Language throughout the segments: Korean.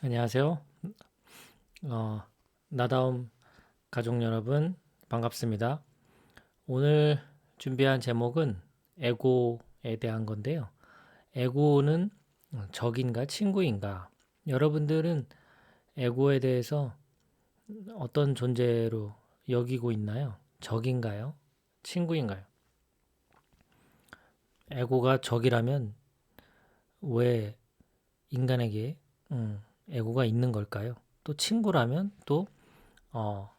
안녕하세요. 어, 나다움 가족 여러분, 반갑습니다. 오늘 준비한 제목은 에고에 대한 건데요. 에고는 적인가 친구인가? 여러분들은 에고에 대해서 어떤 존재로 여기고 있나요? 적인가요? 친구인가요? 에고가 적이라면 왜 인간에게 에고가 있는 걸까요? 또 친구라면 또 어,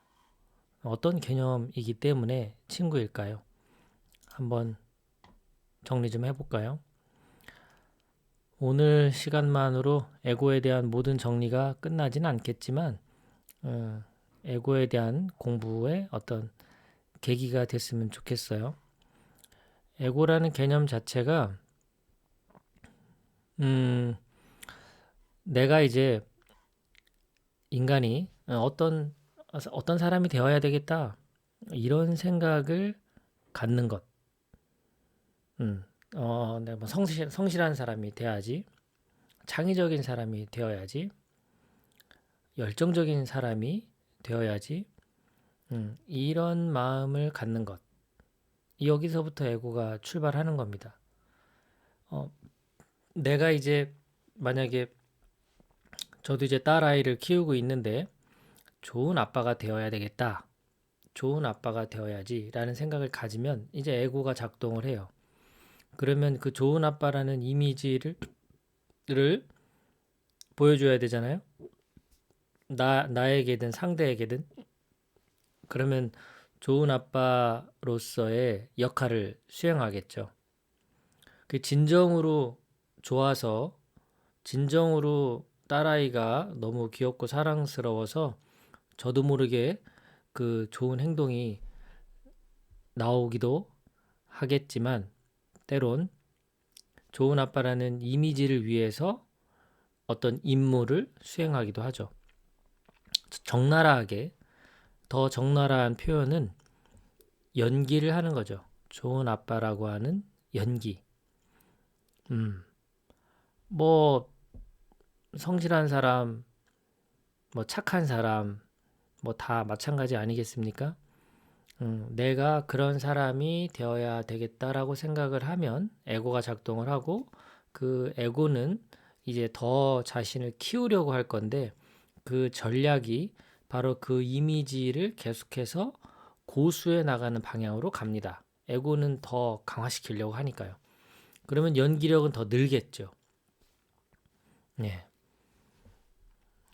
어떤 개념이기 때문에 친구일까요? 한번 정리 좀 해볼까요? 오늘 시간만으로 에고에 대한 모든 정리가 끝나진 않겠지만, 어, 에고에 대한 공부의 어떤 계기가 됐으면 좋겠어요. 에고라는 개념 자체가, 음, 내가 이제 인간이 어떤 사람이 되어야 되겠다, 이런 생각을 갖는 것. 내가 뭐 성실한 사람이 돼야지, 창의적인 사람이 되어야지, 열정적인 사람이 되어야지, 이런 마음을 갖는 것. 여기서부터 에고가 출발하는 겁니다. 어, 내가 이제 만약에 저도 이제 딸아이를 키우고 있는데 좋은 아빠가 되어야 되겠다. 좋은 아빠가 되어야지 라는 생각을 가지면 이제 에고가 작동을 해요. 그러면 그 좋은 아빠라는 이미지를 보여줘야 되잖아요. 나에게든 상대에게든. 그러면 좋은 아빠로서의 역할을 수행하겠죠. 그 진정으로 좋아서 진정으로 딸아이가 너무 귀엽고 사랑스러워서 저도 모르게 그 좋은 행동이 나오기도 하겠지만 때론 좋은 아빠라는 이미지를 위해서 어떤 임무를 수행하기도 하죠. 적나라하게 더 적나라한 표현은 연기를 하는 거죠. 좋은 아빠라고 하는 연기. 음, 뭐 성실한 사람, 뭐 착한 사람, 뭐 다 마찬가지 아니겠습니까? 내가 그런 사람이 되어야 되겠다라고 생각을 하면 에고가 작동을 하고 그 에고는 이제 더 자신을 키우려고 할 건데 그 전략이 바로 그 이미지를 계속해서 고수해 나가는 방향으로 갑니다. 에고는 더 강화시키려고 하니까요. 그러면 연기력은 더 늘겠죠. 네.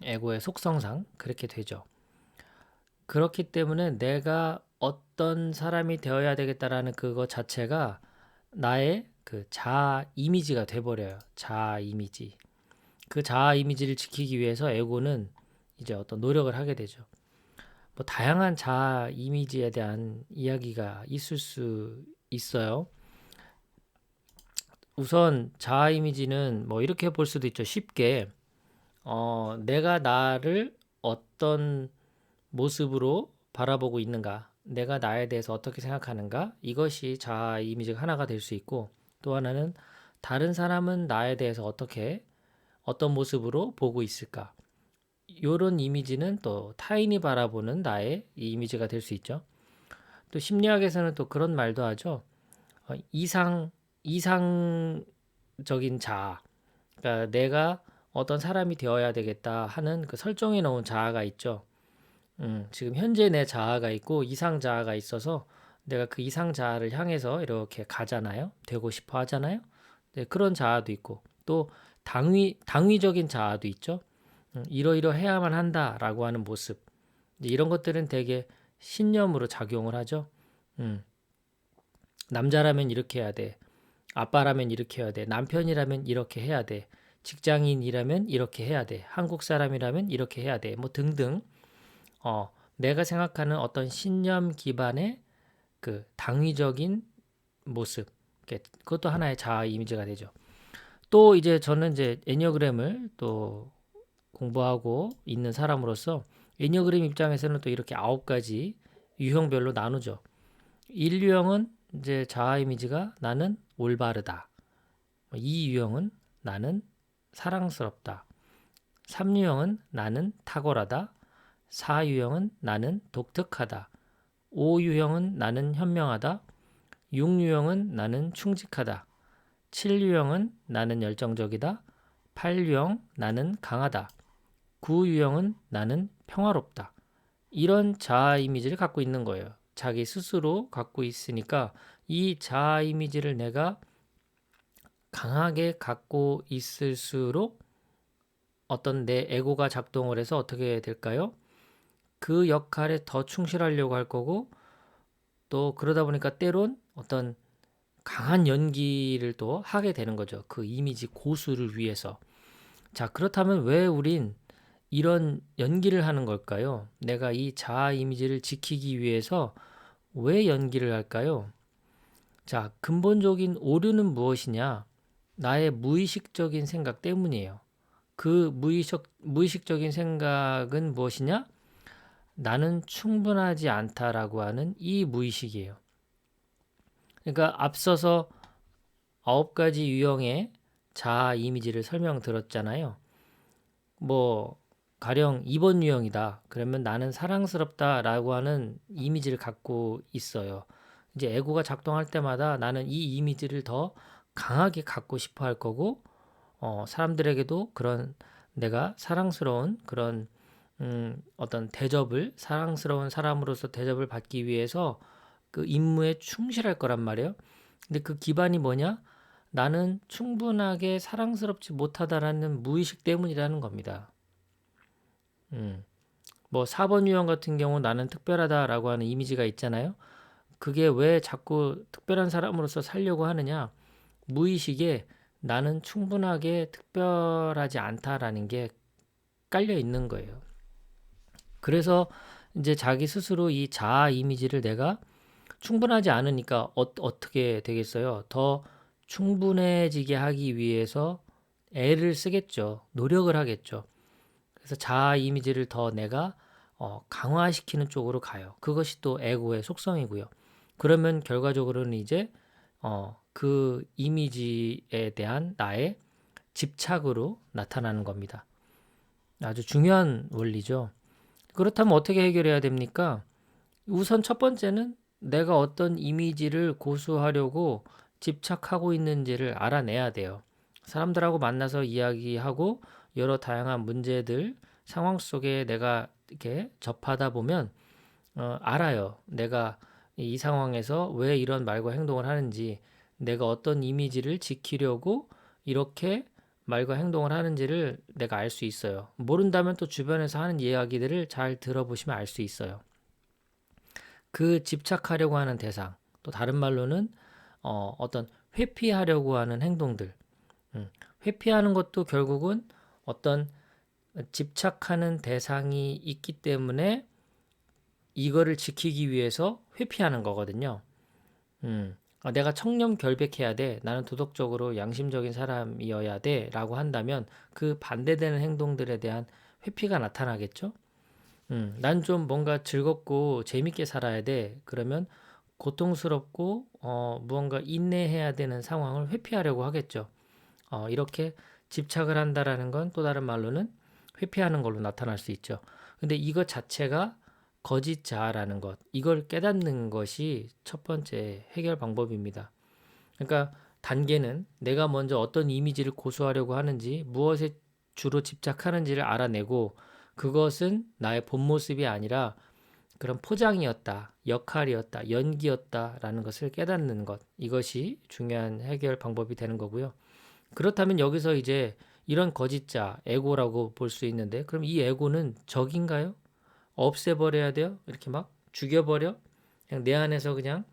에고의 속성상 그렇게 되죠. 그렇기 때문에 내가 어떤 사람이 되어야 되겠다라는 그거 자체가 나의 그 자아 이미지가 돼버려요. 자아 이미지. 그 자아 이미지를 지키기 위해서 에고는 이제 어떤 노력을 하게 되죠. 뭐 다양한 자아 이미지에 대한 이야기가 있을 수 있어요. 우선 자아 이미지는 뭐 이렇게 볼 수도 있죠. 쉽게 내가 나를 어떤 모습으로 바라보고 있는가, 내가 나에 대해서 어떻게 생각하는가, 이것이 자아 이미지가 하나가 될 수 있고, 또 하나는 다른 사람은 나에 대해서 어떤 모습으로 보고 있을까. 이런 이미지는 또 타인이 바라보는 나의 이 이미지가 될 수 있죠. 또 심리학에서는 또 그런 말도 하죠. 이상적인 자아. 그러니까 내가 어떤 사람이 되어야 되겠다 하는 그 설정해 놓은 자아가 있죠. 지금 현재 내 자아가 있고 이상 자아가 있어서 내가 그 이상 자아를 향해서 이렇게 가잖아요. 되고 싶어 하잖아요. 네, 그런 자아도 있고 또 당위적인 자아도 있죠. 이러이러해야만 한다라고 하는 모습. 이런 것들은 되게 신념으로 작용을 하죠. 음, 남자라면 이렇게 해야 돼. 아빠라면 이렇게 해야 돼. 남편이라면 이렇게 해야 돼. 직장인이라면 이렇게 해야 돼. 한국 사람이라면 이렇게 해야 돼. 뭐 등등. 내가 생각하는 어떤 신념 기반의 그 당위적인 모습. 그것도 하나의 자아 이미지가 되죠. 또 이제 저는 이제 애니어그램을 또 공부하고 있는 사람으로서 애니어그램 입장에서는 또 이렇게 9가지 유형별로 나누죠. 1유형은 이제 자아 이미지가 나는 올바르다. 2유형은 나는 사랑스럽다. 3유형은 나는 탁월하다. 4유형은 나는 독특하다. 5유형은 나는 현명하다. 6유형은 나는 충직하다. 7유형은 나는 열정적이다. 8유형 나는 강하다. 9유형은 나는 평화롭다. 이런 자아 이미지를 갖고 있는 거예요. 자기 스스로 갖고 있으니까 이 자아 이미지를 내가 강하게 갖고 있을수록 어떤 내 에고가 작동을 해서 어떻게 될까요? 그 역할에 더 충실하려고 할 거고 또 그러다 보니까 때론 어떤 강한 연기를 또 하게 되는 거죠. 그 이미지 고수를 위해서. 자, 그렇다면 왜 우린 이런 연기를 하는 걸까요? 내가 이 자아 이미지를 지키기 위해서 왜 연기를 할까요? 자, 근본적인 오류는 무엇이냐? 나의 무의식적인 생각 때문이에요. 그 무의식적인 생각은 무엇이냐? 나는 충분하지 않다라고 하는 이 무의식이에요. 그러니까 앞서서 9가지 유형의 자아 이미지를 설명드렸잖아요. 뭐 가령 2번 유형이다. 그러면 나는 사랑스럽다라고 하는 이미지를 갖고 있어요. 이제 에고가 작동할 때마다 나는 이 이미지를 더 강하게 갖고 싶어 할 거고 사람들에게도 그런 내가 사랑스러운 그런 어떤 대접을 사랑스러운 사람으로서 대접을 받기 위해서 그 임무에 충실할 거란 말이에요. 근데 그 기반이 뭐냐? 나는 충분하게 사랑스럽지 못하다라는 무의식 때문이라는 겁니다. 음. 뭐 4번 유형 같은 경우 나는 특별하다라고 하는 이미지가 있잖아요. 그게 왜 자꾸 특별한 사람으로서 살려고 하느냐? 무의식에 나는 충분하게 특별하지 않다라는 게 깔려 있는 거예요. 그래서 이제 자기 스스로 이 자아 이미지를 내가 충분하지 않으니까 어떻게 되겠어요? 더 충분해지게 하기 위해서 애를 쓰겠죠. 노력을 하겠죠. 그래서 자아 이미지를 더 내가 강화시키는 쪽으로 가요. 그것이 또 에고의 속성이고요. 그러면 결과적으로는 이제 그 이미지에 대한 나의 집착으로 나타나는 겁니다. 아주 중요한 원리죠. 그렇다면 어떻게 해결해야 됩니까? 우선 첫 번째는 내가 어떤 이미지를 고수하려고 집착하고 있는지를 알아내야 돼요. 사람들하고 만나서 이야기하고 여러 다양한 문제들, 상황 속에 내가 이렇게 접하다 보면 알아요. 내가 이 상황에서 왜 이런 말과 행동을 하는지, 내가 어떤 이미지를 지키려고 이렇게 말과 행동을 하는지를 내가 알 수 있어요. 모른다면 또 주변에서 하는 이야기들을 잘 들어보시면 알 수 있어요. 그 집착하려고 하는 대상, 또 다른 말로는 어떤 회피하려고 하는 행동들, 회피하는 것도 결국은 어떤 집착하는 대상이 있기 때문에 이거를 지키기 위해서 회피하는 거거든요. 내가 청렴결백해야 돼. 나는 도덕적으로 양심적인 사람이어야 돼. 라고 한다면 그 반대되는 행동들에 대한 회피가 나타나겠죠? 난 좀 뭔가 즐겁고 재밌게 살아야 돼. 그러면 고통스럽고 무언가 인내해야 되는 상황을 회피하려고 하겠죠. 이렇게 집착을 한다라는 건 또 다른 말로는 회피하는 걸로 나타날 수 있죠. 근데 이것 자체가 거짓 자아라는 것, 이걸 깨닫는 것이 첫 번째 해결 방법입니다. 그러니까 단계는 내가 먼저 어떤 이미지를 고수하려고 하는지, 무엇에 주로 집착하는지를 알아내고 그것은 나의 본 모습이 아니라 그런 포장이었다, 역할이었다, 연기였다라는 것을 깨닫는 것. 이것이 중요한 해결 방법이 되는 거고요. 그렇다면 여기서 이제 이런 거짓자, 에고라고 볼 수 있는데, 그럼 이 에고는 적인가요? 없애버려야 돼요? 이렇게 막 죽여버려? 그냥 내 안에서 그냥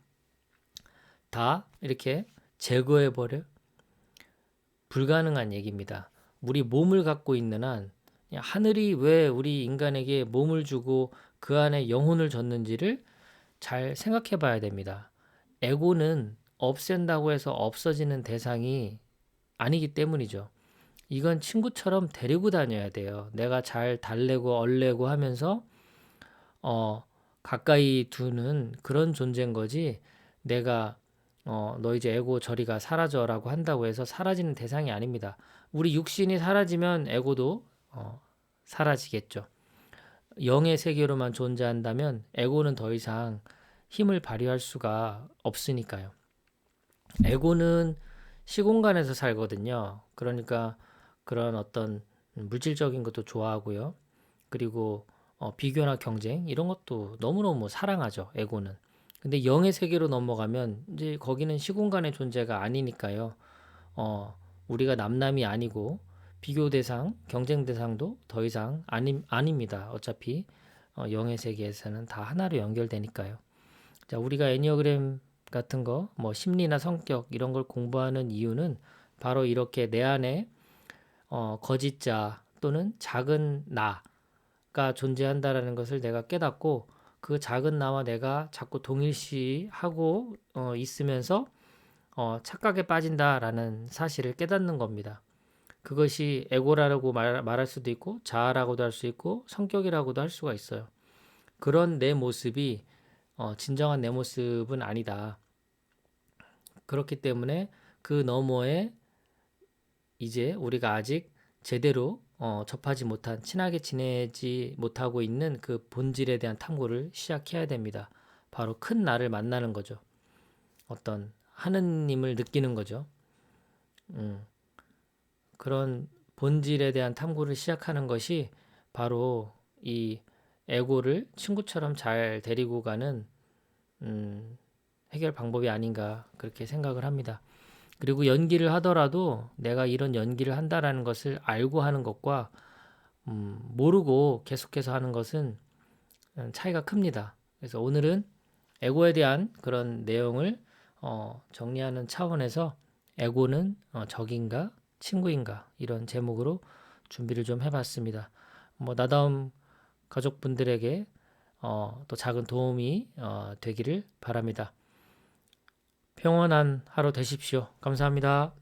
다 이렇게 제거해버려? 불가능한 얘기입니다. 우리 몸을 갖고 있는 한, 하늘이 왜 우리 인간에게 몸을 주고 그 안에 영혼을 줬는지를 잘 생각해 봐야 됩니다. 에고는 없앤다고 해서 없어지는 대상이 아니기 때문이죠. 이건 친구처럼 데리고 다녀야 돼요. 내가 잘 달래고 얼래고 하면서 가까이 두는 그런 존재인 거지. 내가 너 이제 에고 저리가 사라져라고 한다고 해서 사라지는 대상이 아닙니다. 우리 육신이 사라지면 에고도 사라지겠죠. 영의 세계로만 존재한다면 에고는 더 이상 힘을 발휘할 수가 없으니까요. 에고는 시공간에서 살거든요. 그러니까 그런 어떤 물질적인 것도 좋아하고요. 그리고 비교나 경쟁 이런 것도 너무너무 사랑하죠. 에고는. 근데 영의 세계로 넘어가면 이제 거기는 시공간의 존재가 아니니까요. 우리가 남남이 아니고 비교 대상, 경쟁 대상도 더 이상 아닙니다. 어차피 영의 세계에서는 다 하나로 연결되니까요. 자, 우리가 애니어그램 같은 거, 뭐 심리나 성격 이런 걸 공부하는 이유는 바로 이렇게 내 안에 거짓자 또는 작은 나가 존재한다라는 것을 내가 깨닫고 그 작은 나와 내가 자꾸 동일시하고 있으면서 착각에 빠진다라는 사실을 깨닫는 겁니다. 그것이 에고라고 말할 수도 있고 자아라고도 할 수 있고 성격이라고도 할 수가 있어요. 그런 내 모습이 진정한 내 모습은 아니다. 그렇기 때문에 그 너머에 이제 우리가 아직 제대로 접하지 못한 친하게 지내지 못하고 있는 그 본질에 대한 탐구를 시작해야 됩니다. 바로 큰 나를 만나는 거죠. 어떤 하느님을 느끼는 거죠. 그런 본질에 대한 탐구를 시작하는 것이 바로 이 에고를 친구처럼 잘 데리고 가는 해결 방법이 아닌가 그렇게 생각을 합니다. 그리고 연기를 하더라도 내가 이런 연기를 한다라는 것을 알고 하는 것과 모르고 계속해서 하는 것은 차이가 큽니다. 그래서 오늘은 에고에 대한 그런 내용을 정리하는 차원에서 에고는 적인가 친구인가 이런 제목으로 준비를 좀 해봤습니다. 뭐 나다움 가족분들에게 또 작은 도움이 되기를 바랍니다. 평온한 하루 되십시오. 감사합니다.